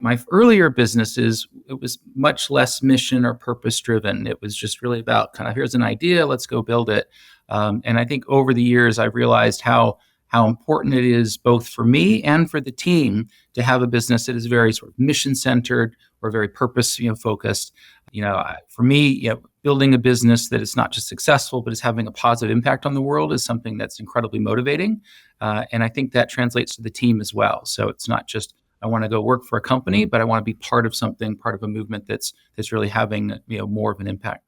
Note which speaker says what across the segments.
Speaker 1: my earlier businesses, it was much less mission or purpose driven. It was just really about kind of, here's an idea, let's go build it. And I think over the years, I've realized how important it is both for me and for the team to have a business that is very sort of mission centered or very purpose focused. For me, building a business that is not just successful but is having a positive impact on the world is something that's incredibly motivating, and I think that translates to the team as well. So it's not just I want to go work for a company, but I want to be part of something, part of a movement that's really having more of an impact.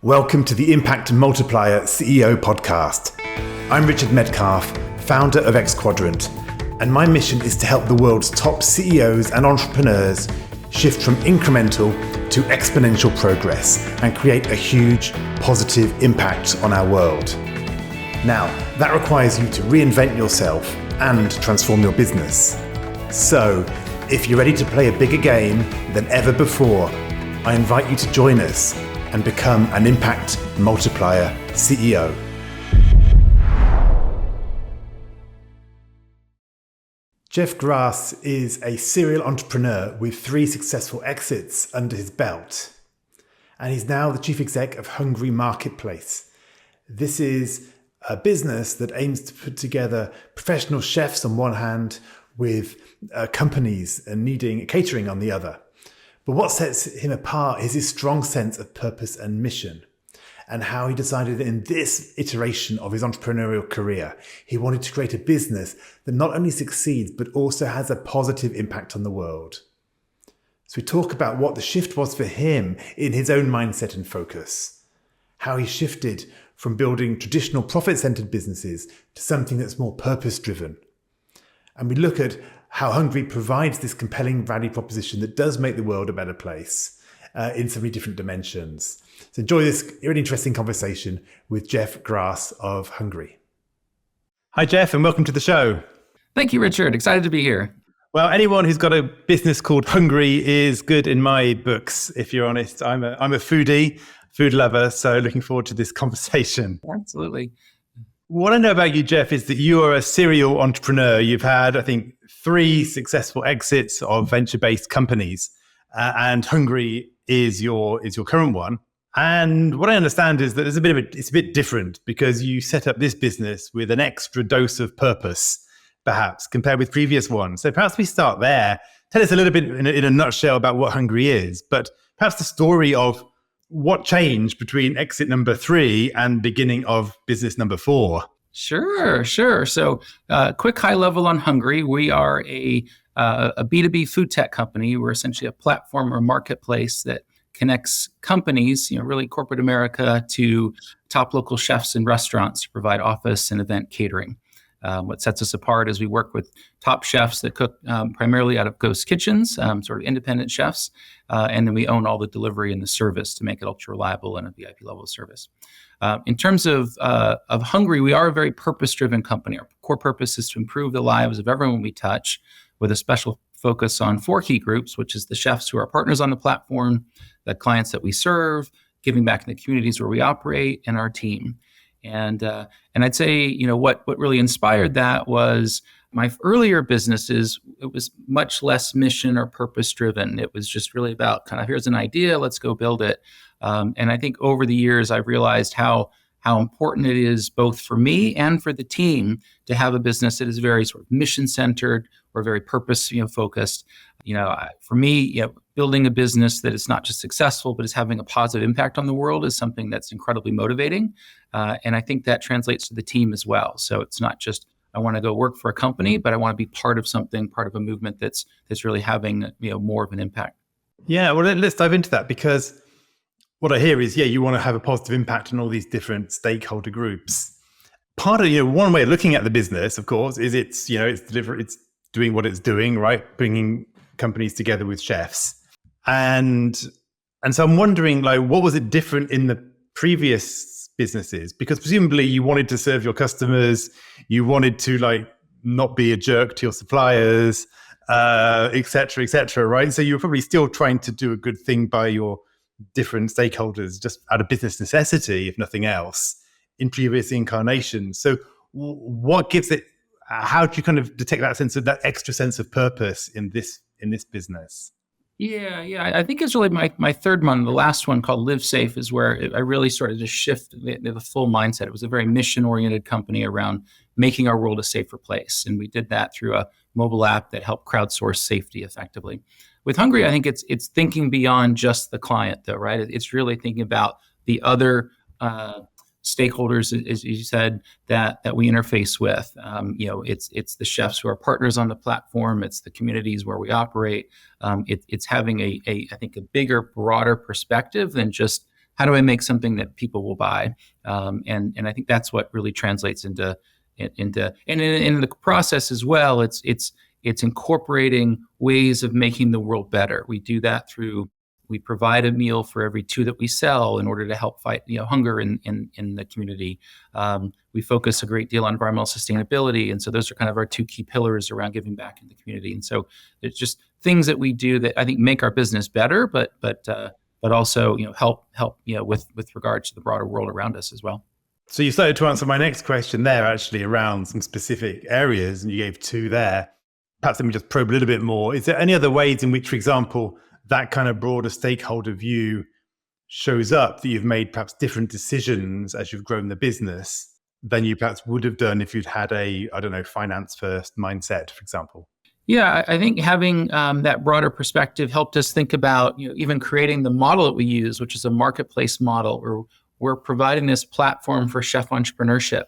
Speaker 2: Welcome to the Impact Multiplier CEO podcast. I'm Richard Metcalf, founder of X Quadrant, and my mission is to help the world's top CEOs and entrepreneurs shift from incremental to exponential progress and create a huge positive impact on our world. Now, that requires you to reinvent yourself and transform your business. So, if you're ready to play a bigger game than ever before, I invite you to join us and become an Impact Multiplier CEO. Jeff Grass is a serial entrepreneur with 3 successful exits under his belt. And he's now the chief exec of Hungry Marketplace. This is a business that aims to put together professional chefs on one hand with companies and needing catering on the other. But what sets him apart is his strong sense of purpose and mission, and how he decided in this iteration of his entrepreneurial career, he wanted to create a business that not only succeeds, but also has a positive impact on the world. So we talk about what the shift was for him in his own mindset and focus, how he shifted from building traditional profit-centered businesses to something that's more purpose-driven. And we look at how Hungry provides this compelling value proposition that does make the world a better place in so many different dimensions. So enjoy this really interesting conversation with Jeff Grass of Hungry. Hi, Jeff, and welcome to the show.
Speaker 1: Thank you, Richard. Excited to be here.
Speaker 2: Well, anyone who's got a business called Hungry is good in my books, if you're honest. I'm a foodie, food lover, so looking forward to this conversation.
Speaker 1: Absolutely.
Speaker 2: What I know about you, Jeff, is that you are a serial entrepreneur. You've had, I think, 3 successful exits of venture-based companies, and Hungry is your current one. And what I understand is that it's a bit different because you set up this business with an extra dose of purpose, perhaps, compared with previous ones. So perhaps we start there. Tell us a little bit in a nutshell about what Hungry is, but perhaps the story of what changed between exit number 3 and beginning of business number 4.
Speaker 1: Sure. So quick high level on Hungry. We are a B2B food tech company. We're essentially a platform or marketplace that connects companies, really corporate America, to top local chefs and restaurants to provide office and event catering. What sets us apart is we work with top chefs that cook primarily out of ghost kitchens, sort of independent chefs, and then we own all the delivery and the service to make it ultra reliable and a VIP level of service. In terms of Hungry, we are a very purpose-driven company. Our core purpose is to improve the lives of everyone we touch, with a special focus on 4 key groups, which is the chefs who are partners on the platform, the clients that we serve, giving back in the communities where we operate, and our team. And I'd say, what really inspired that was my earlier businesses. It was much less mission or purpose driven. It was just really about kind of, here's an idea, let's go build it. And I think over the years, I've realized how important it is both for me and for the team to have a business that is very sort of mission centered or very purpose focused. For me, building a business that is not just successful but is having a positive impact on the world is something that's incredibly motivating, and I think that translates to the team as well. So it's not just I want to go work for a company, but I want to be part of something, part of a movement that's really having more of an impact.
Speaker 2: Yeah, well, let's dive into that, because what I hear is, you want to have a positive impact on all these different stakeholder groups. Part of, one way of looking at the business, of course, is it's doing what it's doing, right? Bringing companies together with chefs. And so I'm wondering, what was it different in the previous businesses? Because presumably you wanted to serve your customers, you wanted to not be a jerk to your suppliers, et cetera, right? So you're probably still trying to do a good thing by your different stakeholders, just out of business necessity, if nothing else, in previous incarnations. So what gives it, how do you kind of detect that extra sense of purpose in this business?
Speaker 1: Yeah. I think it's really my third one. The last one called Live Safe is where I really started to shift the full mindset. It was a very mission oriented company around making our world a safer place. And we did that through a mobile app that helped crowdsource safety effectively. With Hungry, I think it's thinking beyond just the client, though, right? It's really thinking about the other stakeholders, as you said, that we interface with. It's the chefs who are partners on the platform. It's the communities where we operate. It's having I think a bigger, broader perspective than just how do I make something that people will buy. And I think that's what really translates into and in the process as well. It's incorporating ways of making the world better. We do that through. We provide a meal for every 2 that we sell in order to help fight hunger in the community. We focus a great deal on environmental sustainability, and so those are kind of our 2 key pillars around giving back in the community. And so it's just things that we do that I think make our business better, but also help with regard to the broader world around us as well.
Speaker 2: So you started to answer my next question there, actually, around some specific areas, and you gave 2 there. Perhaps let me just probe a little bit more. Is there any other ways in which, for example, that kind of broader stakeholder view shows up, that you've made perhaps different decisions as you've grown the business than you perhaps would have done if you'd had finance first mindset, for example?
Speaker 1: Yeah, I think having that broader perspective helped us think about even creating the model that we use, which is a marketplace model, where we're providing this platform for chef entrepreneurship.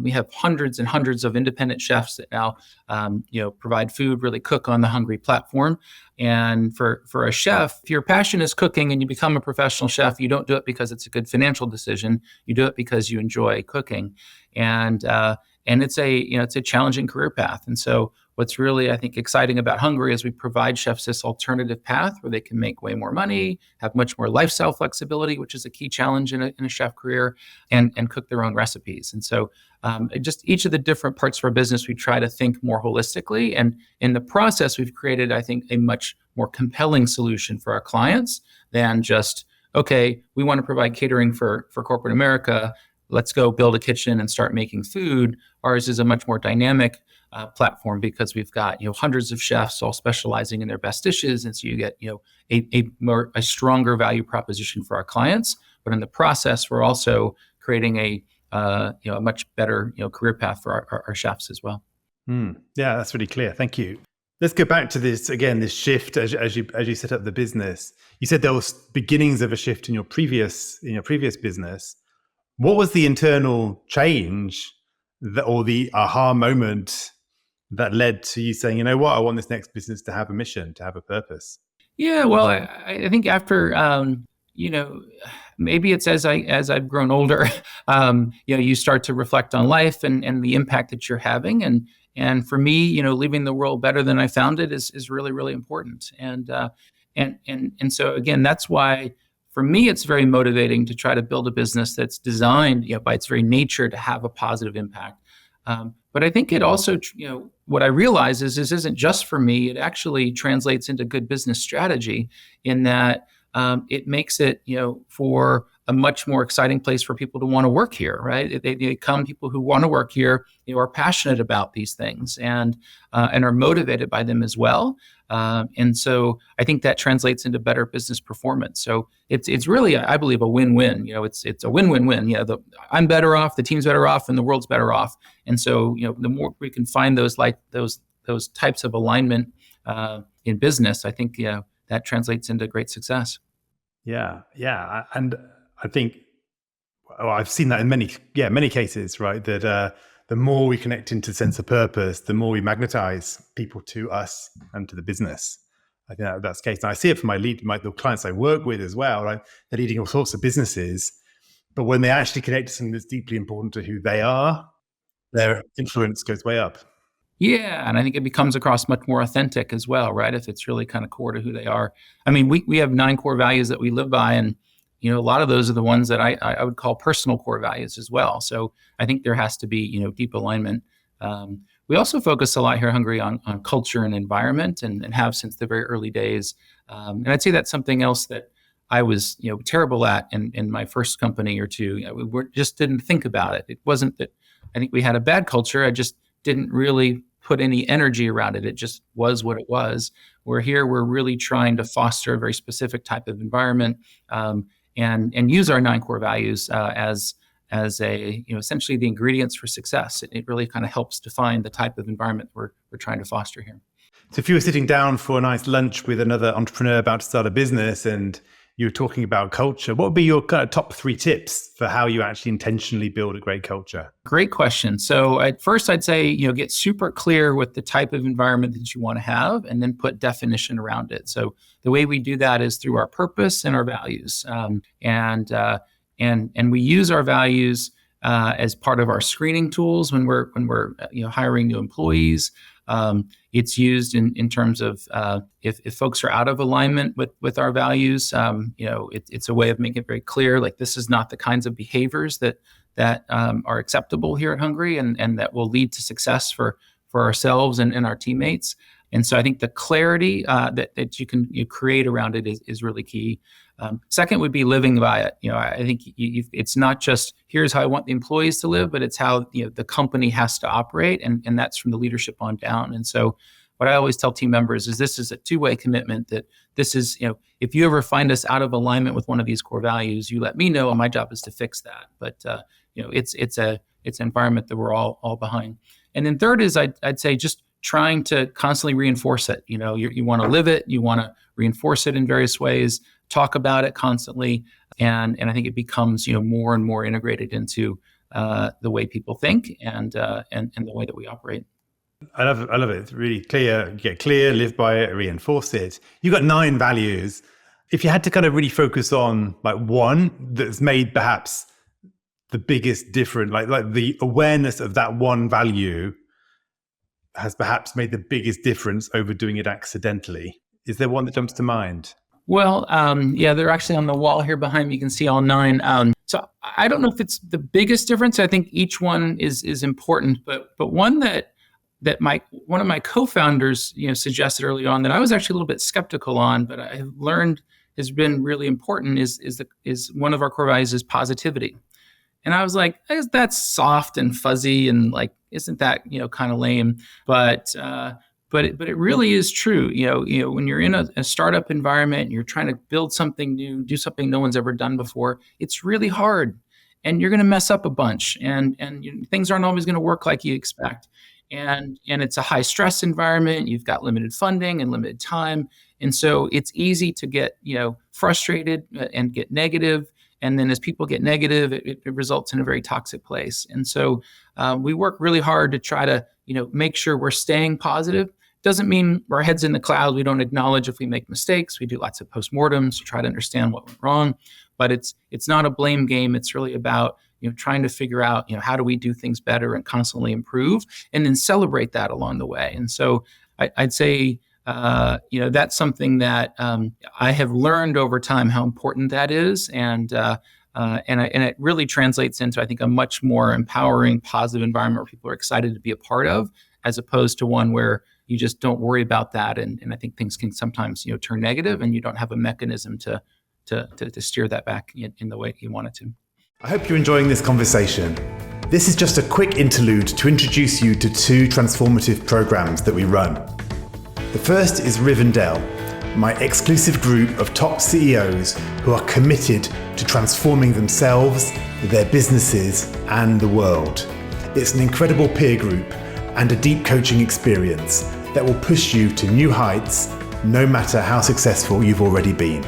Speaker 1: We have hundreds and hundreds of independent chefs that now, provide food, really cook on the Hungry platform. And for a chef, if your passion is cooking and you become a professional chef, you don't do it because it's a good financial decision. You do it because you enjoy cooking, and it's a challenging career path. And so what's really, I think, exciting about Hungry is we provide chefs this alternative path where they can make way more money, have much more lifestyle flexibility, which is a key challenge in a chef career, and cook their own recipes. And so just each of the different parts of our business, we try to think more holistically. And in the process, we've created, I think, a much more compelling solution for our clients than just, okay, we want to provide catering for corporate America. Let's go build a kitchen and start making food. Ours is a much more dynamic platform because we've got hundreds of chefs all specializing in their best dishes, and so you get a stronger value proposition for our clients. But in the process, we're also creating a much better career path for our chefs as well.
Speaker 2: Yeah, that's really clear. Thank you. Let's go back to this again. This shift as you set up the business. You said there was beginnings of a shift in your previous business. What was the internal change or the aha moment that led to you saying, I want this next business to have a mission, to have a purpose?
Speaker 1: Yeah, well, I think after maybe it's as I've grown older, you start to reflect on life and the impact that you're having, and for me, leaving the world better than I found it is really, really important, and so again, that's why for me it's very motivating to try to build a business that's designed, by its very nature to have a positive impact. But I think it also, what I realize is this isn't just for me. It actually translates into good business strategy in that it makes it, for a much more exciting place for people to want to work here, right? They come, people who want to work here, are passionate about these things and are motivated by them as well. And so I think that translates into better business performance. So it's really, I believe, a win-win. It's a win-win-win. I'm better off, the team's better off, and the world's better off. And so the more we can find those types of alignment in business, I think that translates into great success.
Speaker 2: Yeah, and I think I've seen that in many cases, right? That the more we connect into the sense of purpose, the more we magnetize people to us and to the business. I think that's the case. And I see it from the clients I work with as well, right? They're leading all sorts of businesses, but when they actually connect to something that's deeply important to who they are, their influence goes way up.
Speaker 1: Yeah, and I think it becomes across much more authentic as well, right? If it's really kind of core to who they are. I mean, we have 9 core values that we live by, and a lot of those are the ones that I would call personal core values as well. So I think there has to be deep alignment. We also focus a lot here at Hungry on culture and environment, and have since the very early days. And I'd say that's something else that I was terrible at in my first company or two. We just didn't think about it. It wasn't that I think we had a bad culture. I just didn't really put any energy around it. It just was what it was. Where here, we're really trying to foster a very specific type of environment, and use our 9 core values as a, essentially the ingredients for success. It really kind of helps define the type of environment we're trying to foster here.
Speaker 2: So if you were sitting down for a nice lunch with another entrepreneur about to start a business and you were talking about culture, what would be your kind of top 3 tips for how you actually intentionally build a great culture?
Speaker 1: Great question. So at first I'd say, get super clear with the type of environment that you want to have, and then put definition around it. So the way we do that is through our purpose and our values. And we use our values as part of our screening tools when we're hiring new employees. It's used in terms of if folks are out of alignment with our values, it's a way of making it very clear, like, this is not the kinds of behaviors that are acceptable here at Hungry, and that will lead to success for ourselves and our teammates. And so I think the clarity that you create around it is really key. Second would be living by it. I think it's not just here's how I want the employees to live, but it's how the company has to operate, and that's from the leadership on down. And so what I always tell team members is this is a two-way commitment. That this is, if you ever find us out of alignment with one of these core values, you let me know, and my job is to fix that. But it's an environment that we're all behind. And then third is I'd say just trying to constantly reinforce it. You want to live it, you want to reinforce it in various ways, talk about it constantly, and I think it becomes more and more integrated into the way people think and the way that we operate.
Speaker 2: I love it. It's really clear. You get clear, live by it, reinforce it. You've got 9 values. If you had to kind of really focus on like one that's made perhaps the biggest difference, like the awareness of that one value has perhaps made the biggest difference over doing it accidentally. Is there one that jumps to mind?
Speaker 1: Well, they're actually on the wall here behind me. You can see all 9. So I don't know if it's the biggest difference. I think each one is important, but one that one of my co-founders suggested early on that I was actually a little bit skeptical on, but I have learned has been really important is one of our core values is positivity. And I was like, that's soft and fuzzy, and like, isn't that kind of lame? But it really is true. When you're in a startup environment and you're trying to build something new, do something no one's ever done before, it's really hard, and you're going to mess up a bunch, and things aren't always going to work like you expect. And it's a high stress environment. You've got limited funding and limited time, and so it's easy to get frustrated and get negative. And then as people get negative, it results in a very toxic place. And so we work really hard to try to make sure we're staying positive. Doesn't mean our heads in the cloud. We don't acknowledge if we make mistakes. We do lots of postmortems to try to understand what went wrong. But it's not a blame game. It's really about trying to figure out how do we do things better and constantly improve, and then celebrate that along the way. And so I'd say that's something that I have learned over time how important that is, and it really translates into, I think, a much more empowering, positive environment where people are excited to be a part of, as opposed to one where you just don't worry about that, and I think things can sometimes turn negative, and you don't have a mechanism to steer that back in the way you want it to.
Speaker 2: I hope you're enjoying this conversation. This is just a quick interlude to introduce you to 2 transformative programs that we run. The first is Rivendell, my exclusive group of top CEOs who are committed to transforming themselves, their businesses, and the world. It's an incredible peer group and a deep coaching experience that will push you to new heights, no matter how successful you've already been.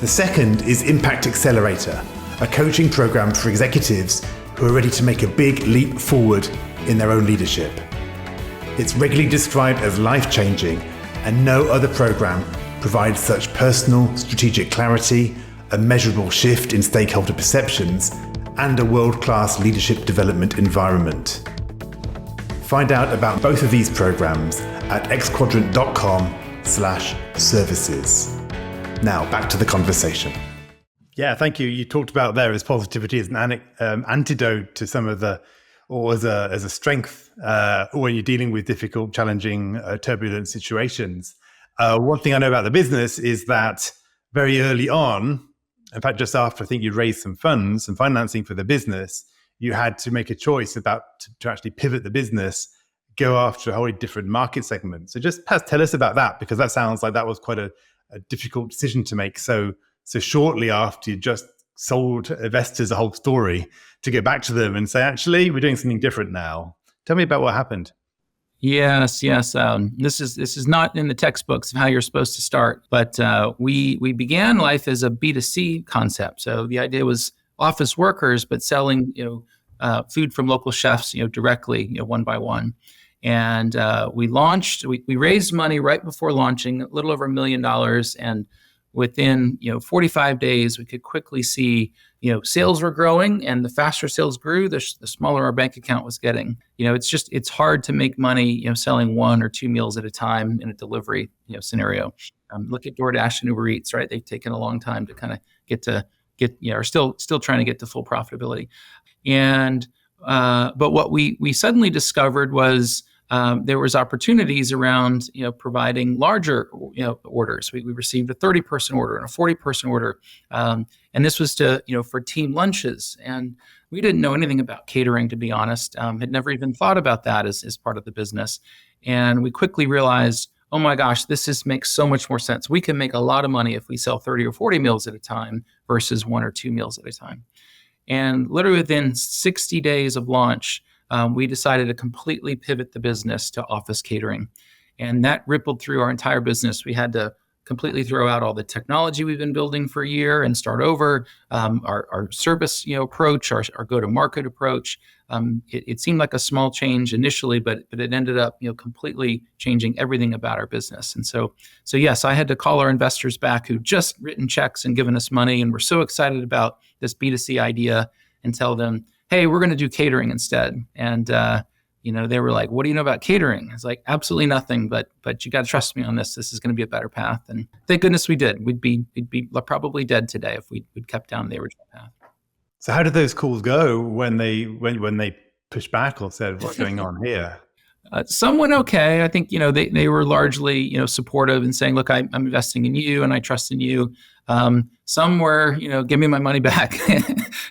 Speaker 2: The second is Impact Accelerator, a coaching program for executives who are ready to make a big leap forward in their own leadership. It's regularly described as life-changing, and no other program provides such personal, strategic clarity, a measurable shift in stakeholder perceptions, and a world-class leadership development environment. Find out about both of these programs at xquadrant.com/services. Now, back to the conversation. Yeah, thank you. You talked about there as positivity as an antidote to some of the, or as a strength when you're dealing with difficult, challenging, turbulent situations. One thing I know about the business is that very early on, in fact, just after I think you'd raised some funds and financing for the business, you had to make a choice about to actually pivot the business, go after a wholly different market segment. So just perhaps tell us about that, because that sounds like that was quite a difficult decision to make. So shortly after you just sold investors the whole story, to go back to them and say, actually, we're doing something different now. Tell me about what happened.
Speaker 1: Yes. This is not in the textbooks of how you're supposed to start, but we began life as a B2C concept. So the idea was office workers, but selling food from local chefs directly one by one. And we launched. We raised money right before launching, a little over $1 million, and within 45 days, we could quickly see sales were growing, and the faster sales grew, the smaller our bank account was getting. It's hard to make money selling 1 or 2 meals at a time in a delivery scenario. Look at DoorDash and Uber Eats, right? They've taken a long time to kind of are still trying to get to full profitability. And but what we suddenly discovered was there was opportunities around providing larger orders. We received a 30-person order and a 40-person order, and this was for team lunches. And we didn't know anything about catering, to be honest. Had never even thought about that as part of the business. And we quickly realized, oh my gosh, makes so much more sense. We can make a lot of money if we sell 30 or 40 meals at a time versus 1 or 2 meals at a time. And literally within 60 days of launch, we decided to completely pivot the business to office catering. And that rippled through our entire business. We had to completely throw out all the technology we've been building for a year and start over. Our service approach, our go-to-market approach. It seemed like a small change initially, but it ended up completely changing everything about our business. And so yes, I had to call our investors back who just written checks and given us money and were so excited about this B2C idea, and tell them, hey, we're going to do catering instead. And they were like, what do you know about catering? It's like, absolutely nothing, but you got to trust me on this. This is going to be a better path. And thank goodness we did. We'd be probably dead today if we'd kept down the original path.
Speaker 2: So how did those calls go when they pushed back or said, what's going on here?
Speaker 1: Some went okay. I think they were largely supportive and saying, look, I'm investing in you and I trust in you. Some were give me my money back,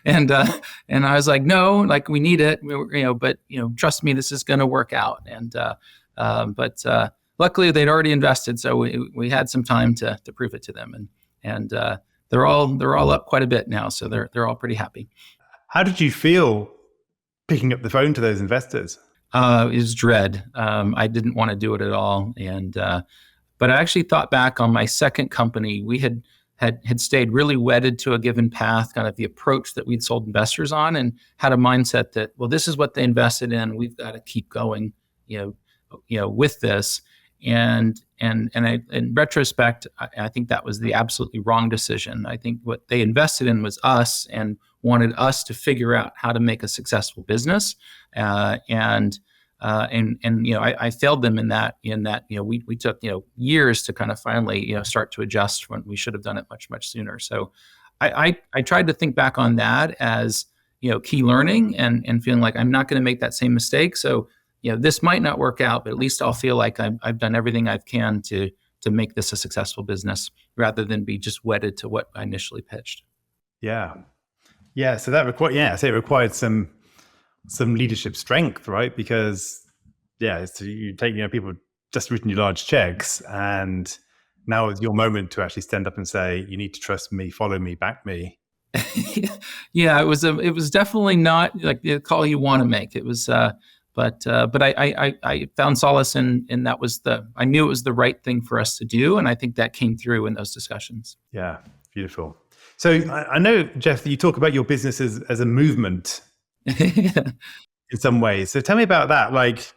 Speaker 1: and I was like, no, like we need it, but trust me, this is going to work out. And but luckily they'd already invested, so we had some time to prove it to them, and they're all up quite a bit now, so they're all pretty happy.
Speaker 2: How did you feel picking up the phone to those investors?
Speaker 1: It was dread. I didn't want to do it at all. And but I actually thought back on my second company. We had stayed really wedded to a given path, kind of the approach that we'd sold investors on, and had a mindset that, well, this is what they invested in. We've got to keep going, with this. And in retrospect, I think that was the absolutely wrong decision. I think what they invested in was us and wanted us to figure out how to make a successful business. And I failed them in that we took years to kind of finally start to adjust when we should have done it much sooner. So I tried to think back on that as key learning and feeling like I'm not going to make that same mistake. So this might not work out, but at least I'll feel like I've done everything I can to make this a successful business, rather than be just wedded to what I initially pitched.
Speaker 2: Yeah. So that required some leadership strength, right? Because so you take people just written you large checks, and now is your moment to actually stand up and say, you need to trust me, follow me, back me.
Speaker 1: Yeah, it was definitely not like the call you want to make. It was but I found solace in that I knew it was the right thing for us to do, and I think that came through in those discussions.
Speaker 2: Yeah, beautiful. So I know, Jeff, that you talk about your business as a movement in some ways. So tell me about that. Like,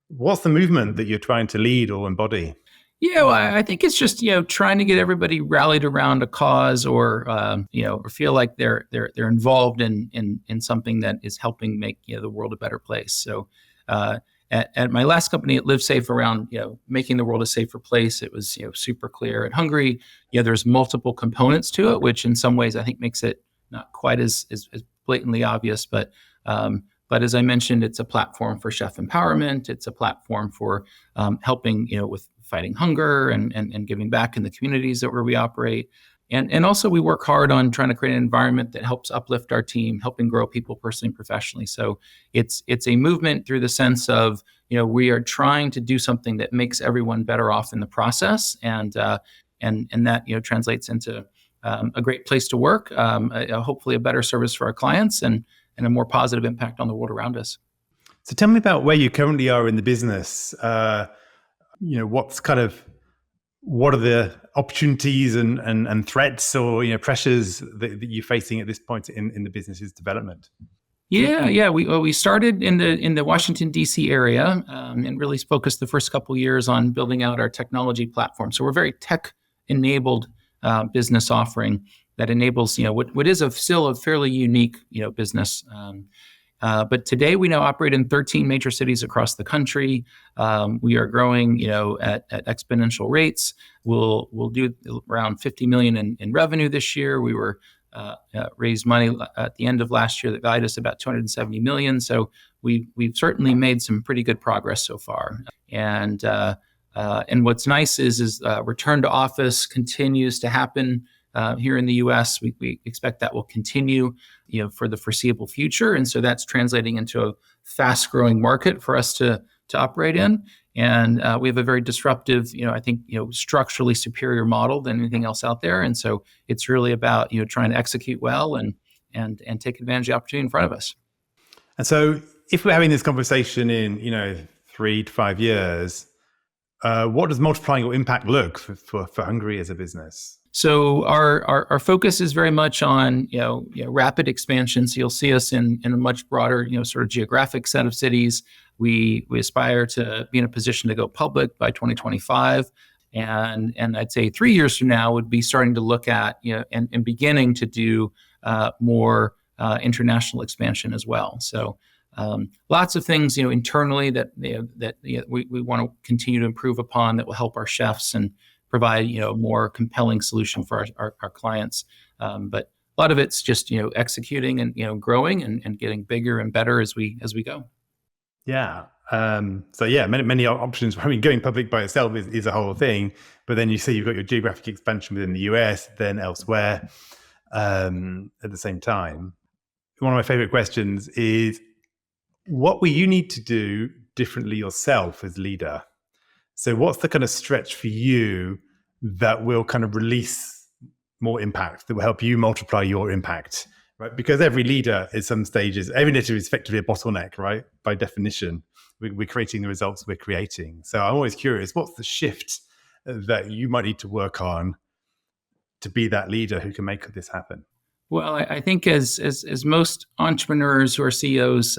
Speaker 2: what's the movement that you're trying to lead or embody?
Speaker 1: Yeah, well, I think it's just trying to get everybody rallied around a cause, or or feel like they're involved in something that is helping make the world a better place. So at my last company, it lived safe around making the world a safer place. It was super clear. At Hungry, there's multiple components to it, which in some ways I think makes it not quite as blatantly obvious. But as I mentioned, it's a platform for chef empowerment. It's a platform for helping with fighting hunger and giving back in the communities where we operate. And also we work hard on trying to create an environment that helps uplift our team, helping grow people personally and professionally. So it's a movement through the sense of, we are trying to do something that makes everyone better off in the process, and that translates into a great place to work, hopefully a better service for our clients, and a more positive impact on the world around us.
Speaker 2: So tell me about where you currently are in the business. What are the opportunities and threats or pressures that you're facing at this point in the business's development?
Speaker 1: Yeah. We started in the Washington D.C. area, and really focused the first couple of years on building out our technology platform. So we're very tech-enabled business offering that enables what is still a fairly unique business. But today we now operate in 13 major cities across the country. We are growing, at exponential rates. We'll do around 50 million in revenue this year. We were raised money at the end of last year that valued us about 270 million. So we've certainly made some pretty good progress so far. And what's nice is return to office continues to happen here in the U.S. We expect that will continue, for the foreseeable future, and so that's translating into a fast-growing market for us to operate in. And we have a very disruptive, I think, structurally superior model than anything else out there. And so it's really about trying to execute well and take advantage of the opportunity in front of us.
Speaker 2: And so, if we're having this conversation in 3 to 5 years, what does multiplying your impact look for Hungary as a business?
Speaker 1: So our focus is very much on rapid expansion. So you'll see us in a much broader sort of geographic set of cities. We aspire to be in a position to go public by 2025, and I'd say 3 years from now would be starting to look at and beginning to do more international expansion as well. So lots of things internally that we want to continue to improve upon that will help our chefs and provide a more compelling solution for our clients. But a lot of it's just executing and growing and getting bigger and better as we go.
Speaker 2: Yeah. Many options. I mean, going public by itself is a whole thing, but then you say you've got your geographic expansion within the US, then elsewhere at the same time. One of my favorite questions is, what will you need to do differently yourself as leader? So what's the kind of stretch for you that will kind of release more impact, that will help you multiply your impact, right? Because every leader at some stages, every leader is effectively a bottleneck, right? By definition, we're creating the results we're creating. So I'm always curious, what's the shift that you might need to work on to be that leader who can make this happen?
Speaker 1: Well, I think as most entrepreneurs who are CEOs,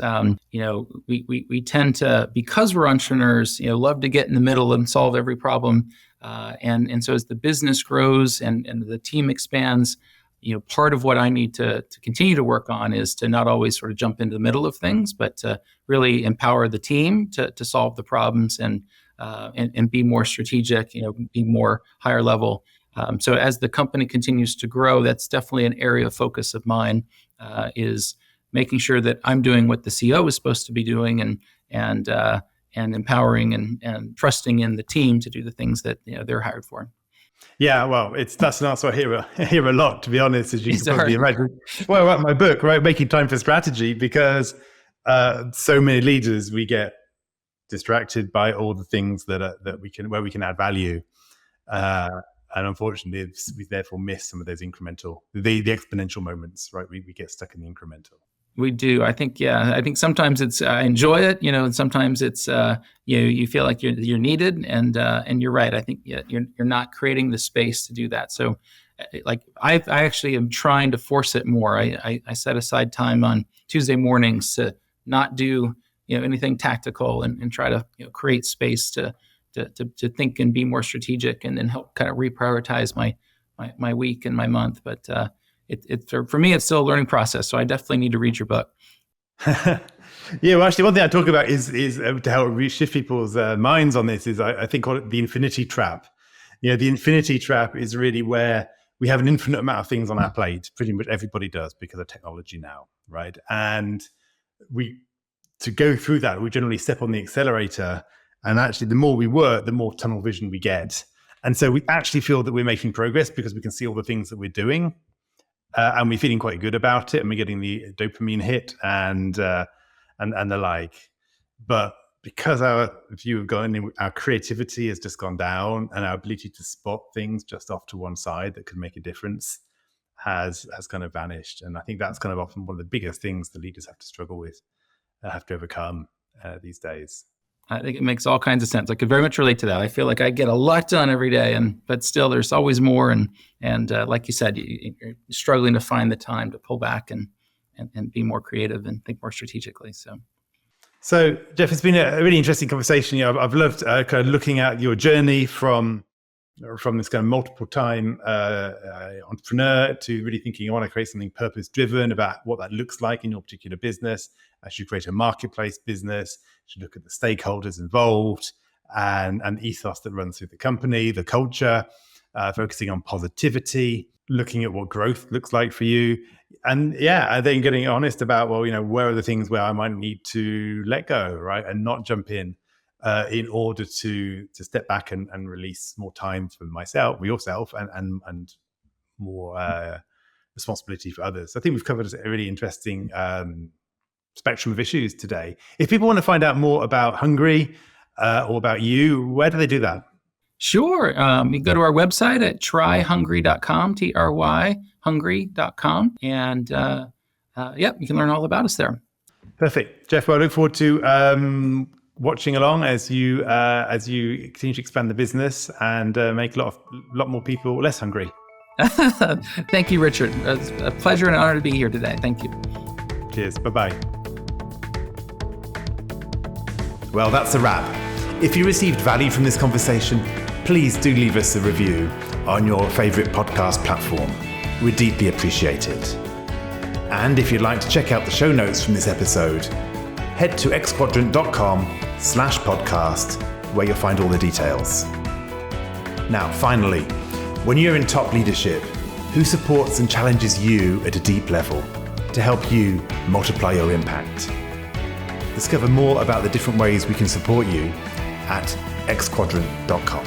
Speaker 1: we tend to, because we're entrepreneurs, love to get in the middle and solve every problem. And so as the business grows and the team expands, part of what I need to continue to work on is to not always sort of jump into the middle of things, but to really empower the team to solve the problems and be more strategic, be more higher level. So as the company continues to grow, that's definitely an area of focus of mine, is making sure that I'm doing what the CEO is supposed to be doing and empowering and trusting in the team to do the things that they're hired for.
Speaker 2: Yeah, well, that's an answer I hear a lot, to be honest, as you can probably imagine. Well, I wrote my book, right, Making Time for Strategy, because so many leaders, we get distracted by all the things where we can add value. And unfortunately, we therefore miss some of those the exponential moments, right? We get stuck in the incremental.
Speaker 1: We do. I think sometimes it's I enjoy it, and sometimes it's you feel like you're needed, and you're right. I think you're not creating the space to do that. So, I actually am trying to force it more. I set aside time on Tuesday mornings to not do anything tactical and try to create space to think and be more strategic, and then help kind of reprioritize my week and my month. But for me, it's still a learning process. So I definitely need to read your book.
Speaker 2: Yeah, well, actually, one thing I talk about is to help shift people's minds on this is I think call it the infinity trap. The infinity trap is really where we have an infinite amount of things on our plate. Pretty much everybody does because of technology now, right? And to go through that, we generally step on the accelerator. And actually, the more we work, the more tunnel vision we get.
Speaker 3: And so we actually feel that we're making progress because we can see all the things that we're doing. And we're feeling quite good about it, and we're getting the dopamine hit and the like. But because our view of going, our creativity has just gone down, and our ability to spot things just off to one side that could make a difference has kind of vanished. And I think that's kind of often one of the biggest things the leaders have to struggle with, have to overcome these days.
Speaker 1: I think it makes all kinds of sense. I could very much relate to that. I feel like I get a lot done every day, but still there's always more. And like you said, you're struggling to find the time to pull back and be more creative and think more strategically.
Speaker 3: So Jeff, it's been a really interesting conversation. I've loved kind of looking at your journey from this kind of multiple time entrepreneur to really thinking, I want to create something purpose driven about what that looks like in your particular business. I should create a marketplace business. Should look at the stakeholders involved and ethos that runs through the company, the culture, focusing on positivity, looking at what growth looks like for you. And then getting honest about, where are the things where I might need to let go, right? And not jump in order to step back and release more time for myself, for yourself, and more responsibility for others. I think we've covered a really interesting spectrum of issues today. If people want to find out more about Hungry or about you, where do they do that?
Speaker 1: Sure. You can go to our website at tryhungry.com, tryhungry.com. And you can learn all about us there.
Speaker 3: Perfect. Jeff, well, I look forward to watching along as you continue to expand the business and make a lot more people less hungry.
Speaker 1: Thank you, Richard. It's a pleasure and honor to be here today. Thank you.
Speaker 3: Cheers. Bye-bye.
Speaker 2: Well, that's a wrap. If you received value from this conversation, please do leave us a review on your favorite podcast platform. We'd deeply appreciate it. And if you'd like to check out the show notes from this episode, head to xquadrant.com/podcast, where you'll find all the details. Now, finally, when you're in top leadership, who supports and challenges you at a deep level to help you multiply your impact? Discover more about the different ways we can support you at xquadrant.com.